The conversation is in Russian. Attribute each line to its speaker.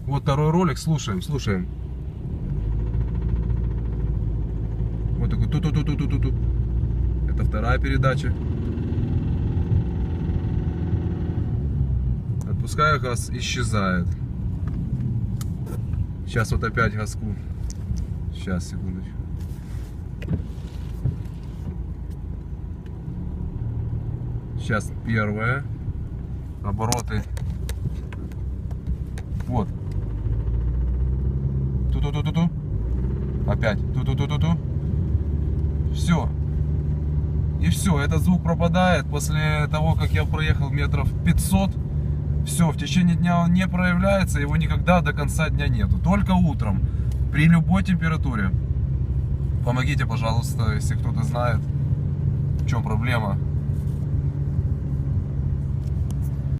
Speaker 1: Вот второй ролик, слушаем, слушаем. Вот такой ту-ту-ту-ту-ту-ту. Это вторая передача. Отпускаю газ, исчезает. Сейчас вот опять газку. Сейчас, секундочку. Сейчас первое. Обороты. Вот. Ту-ту-ту-ту-ту. Опять. Ту-ту-ту-ту-ту. Все. И все. Этот звук пропадает после того, как я проехал метров 500. Все. В течение дня он не проявляется. Его никогда до конца дня нету. Только утром. При любой температуре. Помогите, пожалуйста, если кто-то знает, в чем проблема.